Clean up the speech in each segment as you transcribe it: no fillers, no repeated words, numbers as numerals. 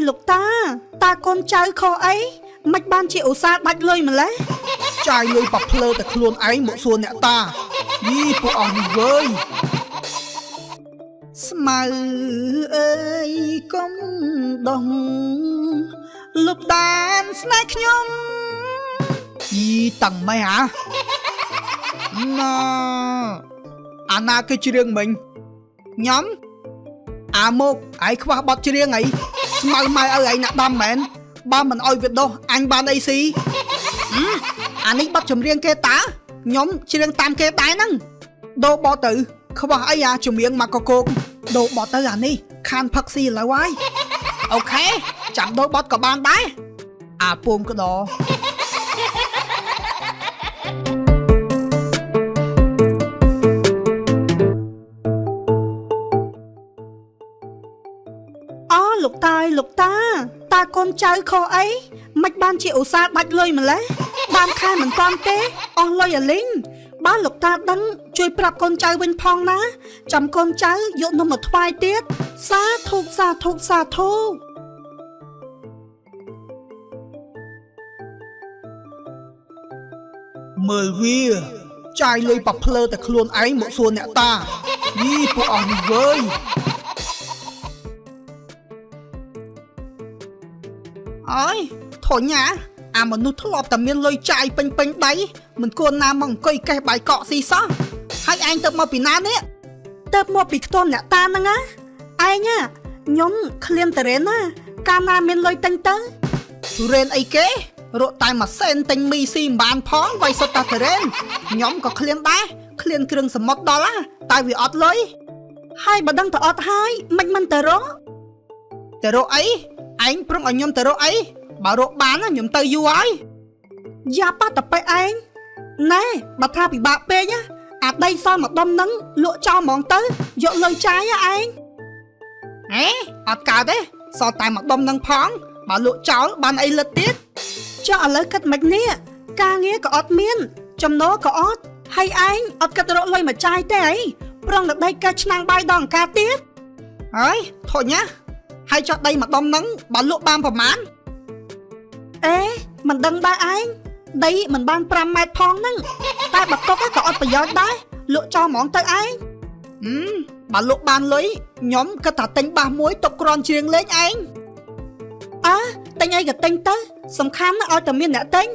lục ta ta con trai khô ấy mạch ban chị ổ xa bạch lơi mà lấy trai lơi bọc lơ tại luôn ấy một xuân nè ta đi phụ ở đi với Smile ơi công đồng lục đàn snack nhung đi tầng mày hả Anna cái chuyện mình nhóm một ai khoa bọt chuyện ấy Smile mai ơi ấy nạ đam mến ba mình ôi việc đâu anh ban AC anh ấy bắt chùm riêng kê tá nhóm chuyện tam kê tái năng đâu bỏ tử không bỏ ấy à chùm miếng mà có cô đâu bỏ tử anh ấy khan phắc xì là quái ok chẳng đâu bọt có ban đáy buông cái đó lục ta con trai khô ấy mạch ban chị ổ xa bạch lơi mà lấy ban khai mình toàn tế lơi ở lính ba lục ta đăng chui prap con trai bên phong ná chăm con trai dụ nó một thoai tiết xa thục mời vía trai lơi bọc lơ tại luôn ấy một xuân nè ta đi phụ ở đi với ơi thôi nhá mà nút thốt lọp tầm miên lơi trai pênh đấy mình con nam mong cây cây bài cọ gì sao hai anh tập một bị nan đấy tập một bị tôn nè ta nè á ai nhá nhóm khliên tờ rên á ca nam miên lơi tênh tớ tu rên ấy kế rộ tay mà sen tênh mi xì bàn phóng vay sốt ta tờ rên nhóm có khliên đá khliên kêu sầm mót đó lá tại vì ọt lơi hai bà đăng tờ ọt hai mình tờ rô ấy anh prong ở nhóm tờ rô ấy bà rô bán á nhóm tờ du ấy gia ba tập bay anh nè bà tha bị bạc bê nhá đây sao mà đâm nắng lụa cho món tới dỗ lời trái á anh ọt cả đấy sao tay mà đâm nắng phóng bà lụa cháu ban ấy lật tiết cho lời cất mạch nè ca nghĩa có ọt miên trong nó có ọt hay anh ọt cất rộ lời mà trai thế ấy prong được đây ca năng bay đòn ca tiết ấy thôi nhá hay cho đây mà đâm nắng bà lụa ban phẩm án mình đăng ba anh đây mình ban 5 mét phong nâng ta bật tốt có ọt bây giờ đấy lụa cho món tới anh bà lụa ban lấy nhóm cơ thả tính 3 muối tục còn chiêng lên anh tên ai gặp tên tới sầm khám nó oi tầm miên đã tên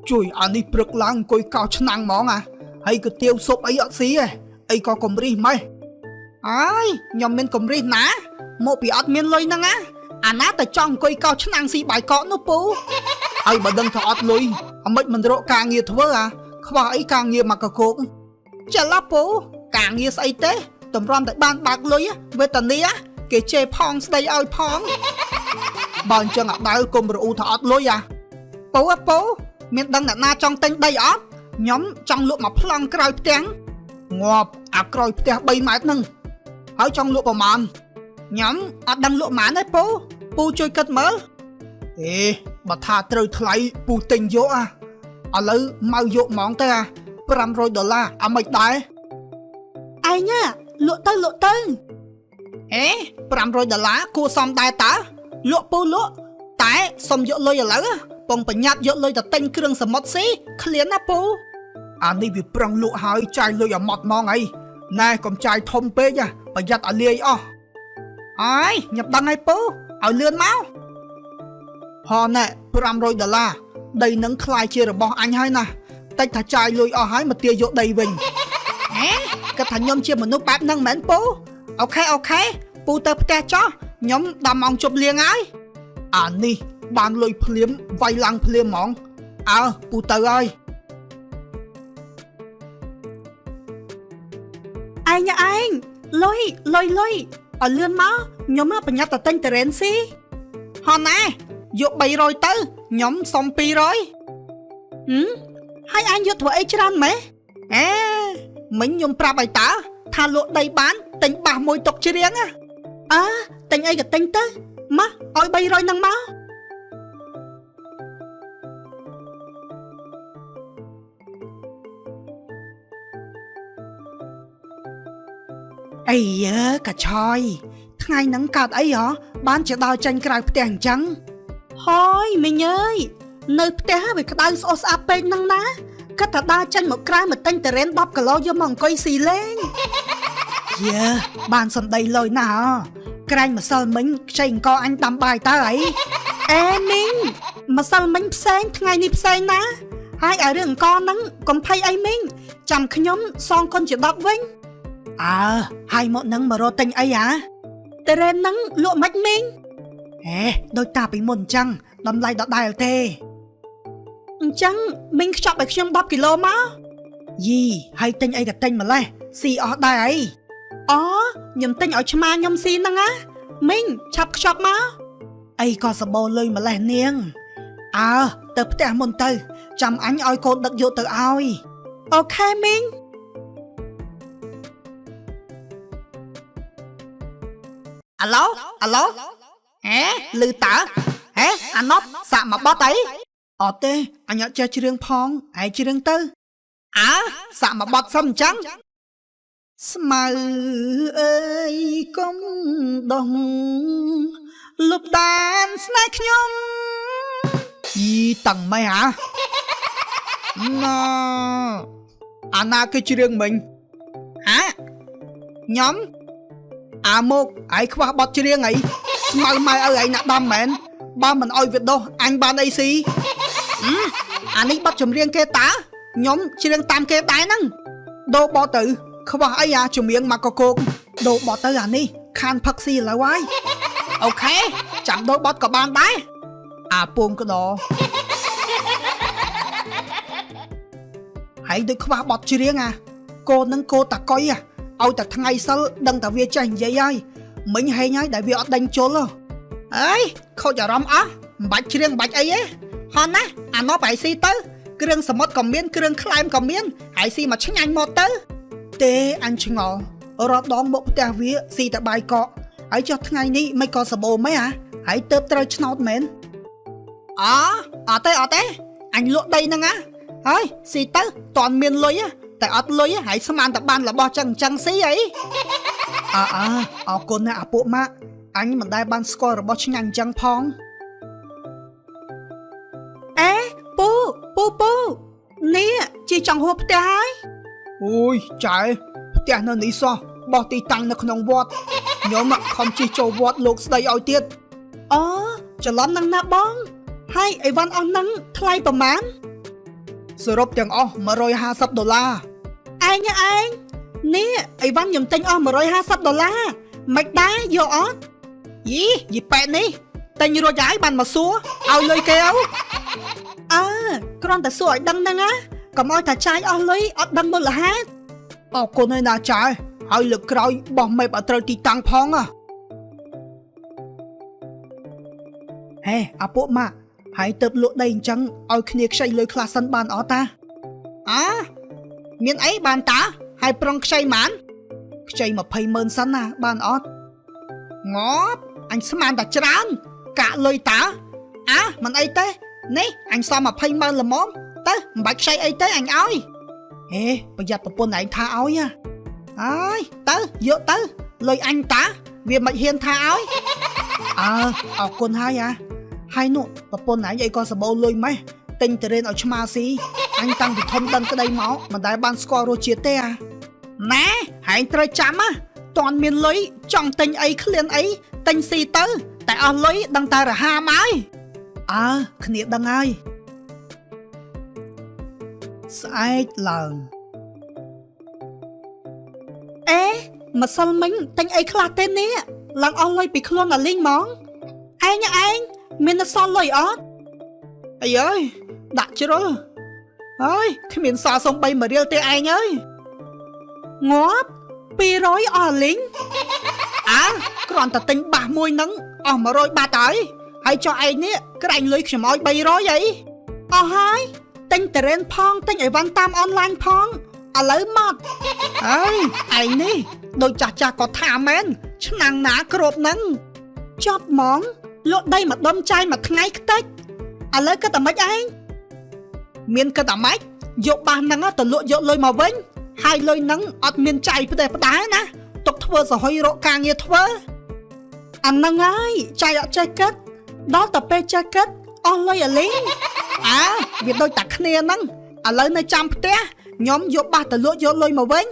chui anh đi bực lăng coi cao chân năng món hay cứ tiêu sụp ấy ọt xí ấy có cầm ri mày nhóm miên cầm ri ná một bị ọt miên lôi năng ná tại trong coi cao chân năng xí bài có nó bố ai bà đừng thọ ọt lôi mấy mình rộ càng nhiều thua không ấy càng nhiều mà cả cuộc chả lắp bố càng nhiều xây tế tầm ron tại ban bạc lôi về tần đi kể chê phong đây ơi phong bọn chân đau cùng rượu thọ ọt lôi bố miền đăng na trong tên đây ọt nhóm trong lụa mà plong còi tiếng ngọp còi tiếng bay mát nâng ở trong lụa bảo màn nhóm đăng lụa mán đấy bố chơi cất mớ bà tha trời thay bù tình dỗ lấy mau dỗ món tới $500 mệt đấy ai nhá lụa tới $500 cô xong đai tá lụa tái xong dỗ lôi lỡ bông bà nhạt dỗ lôi ta tên krương sầm mót xí khliến bố đi vì prong lụa hơi trai lôi ở mọt mong ấy nè còn trai thông bê nha bà giặt ở liê nhập đăng ấy bố ở lươn máu họ nè $500 đây nâng khai chia rồi bỏ anh hơi nè tay thả trai lôi ở hơi mà tia dỗ đầy bình cái thằng nhóm chia một nước bát nâng mến bố ok bố tớ bè cho nhóm đàm mong chụp liêng ấy đi bàn lôi phliếm vay lăng phliếm mong bố tớ ơi ai nha anh lôi ở lươn máu nhóm bà nhặt ở tên tờ rên xí họ nè dụ 7 rồi tới nhóm xong pi rồi hai anh dụ thua ấy chân mẹ mình nhóm pra bài tá thà lộ đầy bán tính 3 môi tục chứ riêng tên ai gặp tên tới má ôi bay rồi năng máu អីយើកាឆយថ្ងៃហ្នឹងកើតអីហ៎បានជាដល់ចាញ់ក្រៅផ្ទះអញ្ចឹង ហើយមីងអើយនៅផ្ទះវាក្តៅស្អុះស្អាប់ពេកហ្នឹងណាគាត់ថាដើរចេញមកក្រៅមកទិញតរ៉េន10គីឡូយកមកអង្គុយស៊ីលេង យើបានសំដីលយណាស់ហ៎ក្រែងម្សិលមិញខ្ចីអង្គអញដាំបាយតើអី អេមីងម្សិលមិញផ្សេងថ្ងៃនេះផ្សេងណាហើយឲ្យរឿងអង្គហ្នឹងកុំភ័យអីមីងចាំខ្ញុំសងគុណជា10វិញ អើហើយមកនឹងមករកទិញអីហ៎ តរ៉េនហ្នឹងលក់មិនមីង ហេដូចតាពីមុនអញ្ចឹងតម្លៃដដែលទេ អញ្ចឹងមីងខ្ចប់ឲ្យខ្ញុំ10គីឡូមក យីហើយទិញអីក៏ទិញម្លេះស៊ីអស់ដែរអី អូខ្ញុំទិញឲ្យឆ្មាខ្ញុំស៊ីហ្នឹងណាមីងឆាប់ខ្ចប់មក អីក៏សបោលុយម្លេះនាងអើទៅផ្ទះមុនទៅចាំអញឲ្យកូនដឹកយកទៅឲ្យ អូខេមីង អាឡូហេលឺតើហេអាណប់សាក់មកបត់អីអត់ទេអញអត់ចេះច្រៀងផងឯងច្រៀងទៅអើសាក់មកបត់សុំអញ្ចឹងស្មៅអើយកុំដោះលុបដានស្នេហ៍ខ្ញុំយីតាំងម៉េចហ៎ណ៎អាណាគេច្រៀងមិញហ៎ខ្ញុំអាមកឯងខ្វះបត់ច្រៀងអីស្មៅម៉ែឪឯងណាស់ដំមែនបើមិនអោយវាដោះអញបានអីស៊ីអានេះបត់ចម្រៀងគេតាខ្ញុំច្រៀងតាមគេដែរហ្នឹងដូរបត់ទៅខ្វះអីអាចម្រៀងមកកកោកដូរបត់ទៅអានេះខានផឹកស៊ីឥឡូវហើយអូខេចាំដូរបត់ក៏បានដែរអាពងក្តោហើយដូចខ្វះបត់ច្រៀងអាកូននឹងកូនតាកុយឲ្យតែថ្ងៃសិលដឹងតែវាចេះនិយាយហើយមិញហេងហើយដែលវាអត់ដេញជុលអើយខូចអារម្មណ៍អស់មិនបាច់ច្រៀងមិនបាច់អីទេហន់ណាអាណប់ហើយស៊ីទៅគ្រឿងសមុទ្រក៏មានគ្រឿងក្លែមក៏មានហើយស៊ីមកឆ្ងាញ់មកទៅទេអញឆ្ងល់រត់ដងមកផ្ទះវាស៊ីតែបាយកកហើយចុះថ្ងៃនេះមិនក៏សបោមិនហើយទៅត្រូវឆ្នោតមែនអត់ទេអញលក់ដីហ្នឹងហើយស៊ីទៅតន់មានលុយតែអត់លុយហើយស្មានតែបានរបស់ចឹងស៊ីអីអរគុណណាអាពួកម៉ាក់អញមិនដែលបានស្គាល់របស់ឆ្ងាញ់ចឹងផងអេពូនេះជាចង់ហួបផ្ទះហើយ អូយចែផ្ទះនៅនេះសោះបោះទីតាំងនៅក្នុងវត្តខ្ញុំខំជិះចូលវត្តលោកស្ដីឲ្យទៀតអូច្រឡំនឹងណាបងហើយអីវ៉ាន់អស់ហ្នឹងថ្លៃប្រមាណ សរុបទាំងអស់$150ឯងនេះអីវ៉ាន់ខ្ញុំទិញអស់$150មិនដែរយកអត់យីប៉ែតនេះទិញរួចហើយបានមកសួរឲ្យលុយគេអើគ្រាន់តែសួរឲ្យដឹងហ្នឹងណាកុំឲ្យថាចាយអស់លុយអត់ដឹងមូលហេតុ អរគុណហើយណាចាយហើយលើកក្រោយបោះមេបអត់ត្រូវទីតាំងផងហេអាពួកម៉ាក់ហើយទៅលក់ដីអញ្ចឹងឲ្យគ្នាខ្ចីលុយខ្លះសិនបានអត់តាមានអីបានតាហើយប្រុងខ្ចីម៉ានខ្ចី200000សិនណាបានអត់ងាប់អញស្មានតែច្រើនកាក់លុយតាមិនអីទេនេះអញសម2000000ល្មមទៅមិនបាច់ខ្ចីអីទេអញឲ្យហេប្រយ័ត្នប្រពន្ធឯងថាឲ្យហើយទៅយកទៅលុយអញតាវាមិនហ៊ានថាឲ្យអរគុណហើយហើយនោះប្រពន្ធឯងអីក៏សបោលុយម៉េះទិញតរ៉េនឲ្យឆ្មាស៊ីអញតាំងពីធំដឹងក្តីមកមិនដែលបានស្គាល់រសជាតិទេណែហែងត្រូវចាំតន់មានលុយចង់ទិញអីឃ្លានអីទិញស៊ីទៅតែអស់លុយដឹងតែរហាមហើយគ្នាដឹងហើយស្អែកឡើងម្សិលមិញទិញអីខ្លះទេនេះឡើងអស់លុយពីខ្លួនអាលីងហ្មងឯងមានអសល់លុយអត់អីអើយដាក់ជ្រុលហើយគ្មានសល់សំបី1រៀលទេឯងអើយងាប់200អស់អាលីងគ្រាន់តែទិញបាសមួយហ្នឹងអស់100បាត់ហើយចុះឯងនេះក្រែងលុយខ្ញុំឲ្យ300អីអស់ហើយទិញតរ៉េនផងទិញអីវ៉ាន់តាមអនឡាញផងឥឡូវមកហើយឯងនេះដូចចាស់ក៏ថាមែនឆ្នាំងណាគ្រប់ហ្នឹងចប់ហ្មងលក់ដីម្ដុំចាយមួយថ្ងៃខ្ទេចឥឡូវគិតតែម៉េចឯងមានគិតតែម៉េចយកបាសហ្នឹងទៅលក់យកលុយមកវិញហើយលុយហ្នឹងអត់មានចាយផ្ដេសផ្ដាសណាទុក ធ្វើសហុយរកការងារធ្វើ អាហ្នឹងហើយចៃអត់ចេះគិតដល់តែពេលចេះគិតអស់លុយអាលីង វាដូចតែគ្នាហ្នឹងឥឡូវនៅចាំផ្ទះខ្ញុំយកបាសទៅលក់យកលុយមកវិញ